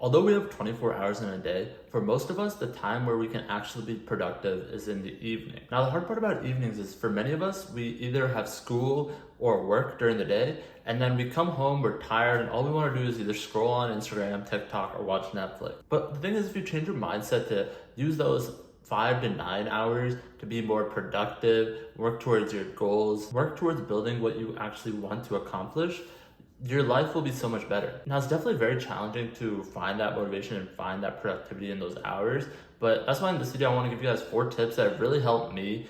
Although we have 24 hours in a day, for most of us, the time where we can actually be productive is in the evening. Now, the hard part about evenings is for many of us, we either have school or work during the day, and then we come home, we're tired, and all we want to do is either scroll on Instagram, TikTok, or watch Netflix. But the thing is, if you change your mindset to use those 5 to 9 hours to be more productive, work towards your goals, work towards building what you actually want to accomplish, your life will be so much better. Now, it's definitely very challenging to find that motivation and find that productivity in those hours, but that's why in this video I want to give you guys 4 tips that have really helped me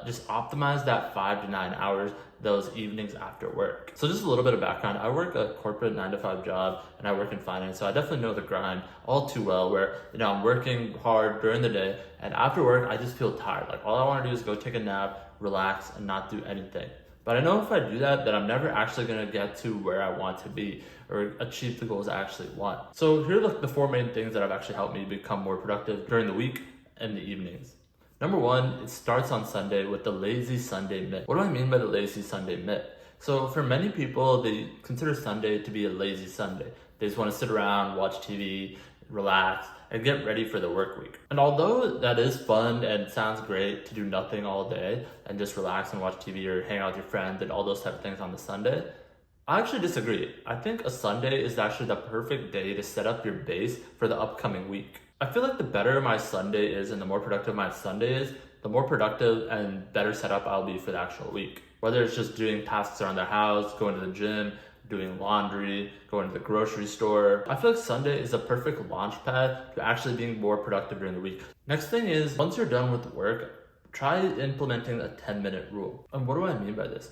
just optimize that 5 to 9 hours those evenings after work. So just a little bit of background, I work a corporate 9 to 5 job and I work in finance, so I definitely know the grind all too well, where I'm working hard during the day and after work I just feel tired. Like all I want to do is go take a nap, relax, and not do anything. But I know if I do that, then I'm never actually gonna get to where I want to be or achieve the goals I actually want. So here are the 4 main things that have actually helped me become more productive during the week and the evenings. Number 1, it starts on Sunday with the lazy Sunday myth. What do I mean by the lazy Sunday myth? So for many people, they consider Sunday to be a lazy Sunday. They just wanna sit around, watch TV, relax, and get ready for the work week. And although that is fun and sounds great to do nothing all day and just relax and watch TV or hang out with your friends and all those type of things on the Sunday, I actually disagree. I think a Sunday is actually the perfect day to set up your base for the upcoming week. I feel like the better my Sunday is and the more productive my Sunday is, the more productive and better set up I'll be for the actual week. Whether it's just doing tasks around the house, going to the gym, doing laundry, going to the grocery store. I feel like Sunday is a perfect launch pad to actually being more productive during the week. Next thing is, once you're done with work, try implementing a 10-minute rule. And what do I mean by this?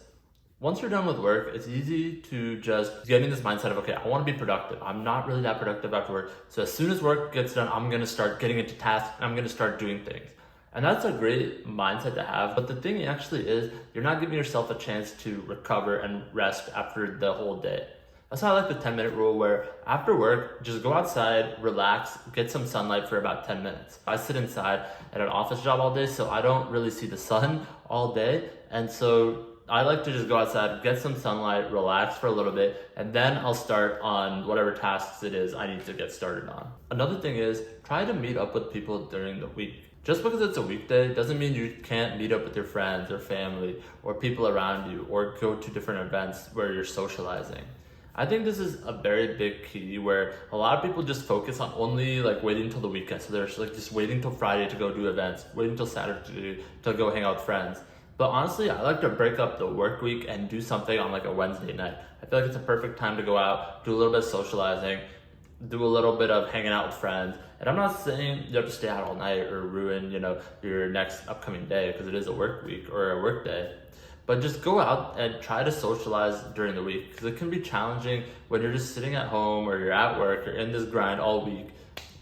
Once you're done with work, it's easy to just get in this mindset of, okay, I want to be productive. I'm not really that productive after work. So as soon as work gets done, I'm going to start getting into tasks. I'm going to start doing things. And that's a great mindset to have. But the thing actually is, you're not giving yourself a chance to recover and rest after the whole day. That's why I like the 10-minute rule, where after work, just go outside, relax, get some sunlight for about 10 minutes. I sit inside at an office job all day, so I don't really see the sun all day. And so I like to just go outside, get some sunlight, relax for a little bit, and then I'll start on whatever tasks it is I need to get started on. Another thing is, try to meet up with people during the week. Just because it's a weekday doesn't mean you can't meet up with your friends or family or people around you or go to different events where you're socializing. I think this is a very big key, where a lot of people just focus on only waiting till the weekend. So they're just waiting till Friday to go do events, waiting till Saturday to go hang out with friends. But honestly, I like to break up the work week and do something on a Wednesday night. I feel like it's a perfect time to go out, do a little bit of socializing, do a little bit of hanging out with friends. And I'm not saying you have to stay out all night or ruin, your next upcoming day, because it is a work week or a work day. But just go out and try to socialize during the week, because it can be challenging when you're just sitting at home or you're at work or in this grind all week.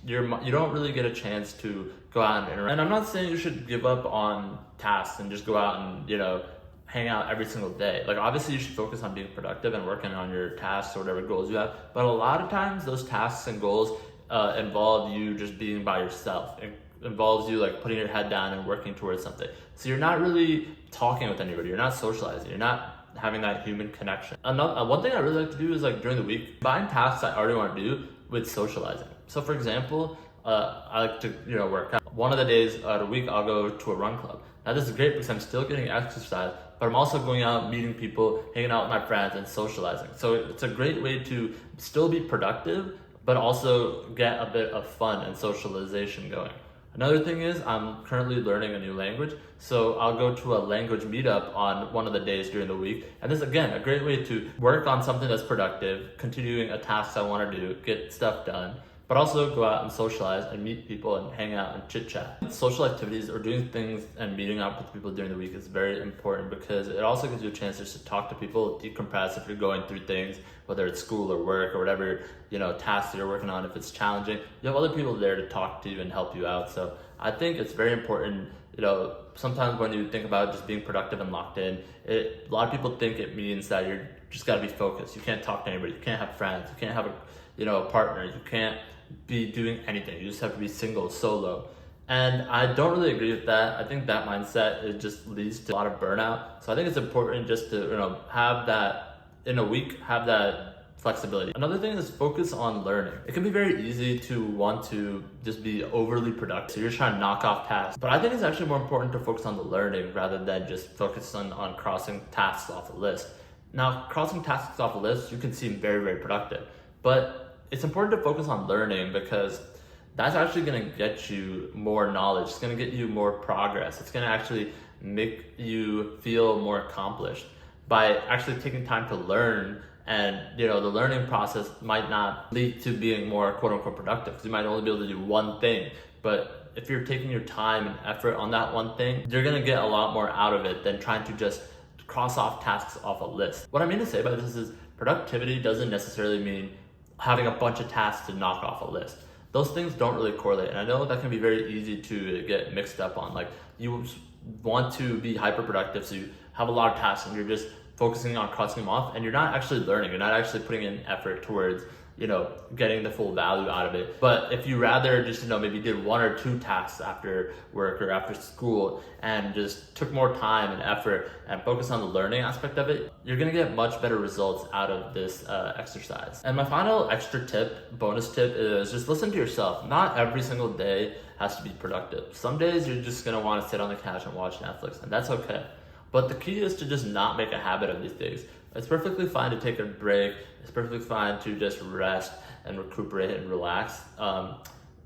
You don't really get a chance to go out and interact. And I'm not saying you should give up on tasks and just go out and, hang out every single day. Obviously you should focus on being productive and working on your tasks or whatever goals you have. But a lot of times those tasks and goals involve you just being by yourself. It involves you putting your head down and working towards something. So you're not really talking with anybody. You're not socializing. You're not having that human connection. One thing I really like to do is during the week, combine tasks I already want to do with socializing. So for example, I like to work out. One of the days out of the week, I'll go to a run club. Now this is great because I'm still getting exercise, but I'm also going out, meeting people, hanging out with my friends, and socializing. So it's a great way to still be productive, but also get a bit of fun and socialization going. Another thing is, I'm currently learning a new language, so I'll go to a language meetup on one of the days during the week. And this is, again, a great way to work on something that's productive, continuing a task I want to do, get stuff done, but also go out and socialize and meet people and hang out and chit chat. Social activities or doing things and meeting up with people during the week is very important, because it also gives you a chance just to talk to people, decompress if you're going through things, whether it's school or work or whatever, tasks that you're working on. If it's challenging, you have other people there to talk to you and help you out. So I think it's very important. Sometimes when you think about just being productive and locked in, a lot of people think it means that you're just gotta be focused. You can't talk to anybody. You can't have friends. You can't have a partner. You can't be doing anything. You just have to be single, solo. And I don't really agree with that. I think that mindset, it just leads to a lot of burnout. So I think it's important just to have that in a week, have that flexibility. Another thing is focus on learning. It can be very easy to want to just be overly productive. So you're trying to knock off tasks. But I think it's actually more important to focus on the learning rather than just focus on crossing tasks off a list. Now, crossing tasks off a list, you can seem very, very productive. But it's important to focus on learning because that's actually going to get you more knowledge. It's going to get you more progress. It's going to actually make you feel more accomplished by actually taking time to learn. And the learning process might not lead to being more quote unquote productive because you might only be able to do one thing. But if you're taking your time and effort on that one thing, you're going to get a lot more out of it than trying to just cross off tasks off a list. What I mean to say by this is productivity doesn't necessarily mean having a bunch of tasks to knock off a list. Those things don't really correlate. And I know that can be very easy to get mixed up on. Like, you want to be hyper productive, so you have a lot of tasks and you're just focusing on crossing them off and you're not actually learning. You're not actually putting in effort towards getting the full value out of it. But if you rather just maybe did one or two tasks after work or after school and just took more time and effort and focus on the learning aspect of it, you're gonna get much better results out of this exercise. And my final extra tip, bonus tip, is just listen to yourself. Not every single day has to be productive. Some days you're just gonna want to sit on the couch and watch Netflix, and that's okay. But the key is to just not make a habit of these things. It's perfectly fine to take a break. It's perfectly fine to just rest and recuperate and relax.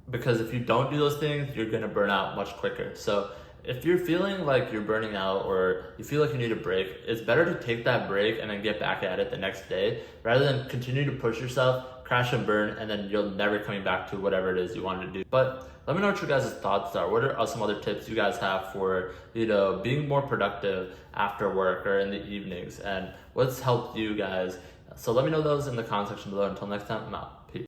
Because if you don't do those things, you're gonna burn out much quicker. So if you're feeling like you're burning out or you feel like you need a break, it's better to take that break and then get back at it the next day rather than continue to push yourself, crash and burn, and then you're never coming back to whatever it is you wanted to do. But let me know what your guys' thoughts are. What are some other tips you guys have for being more productive after work or in the evenings, and what's helped you guys? So let me know those in the comment section below. Until next time, I'm out.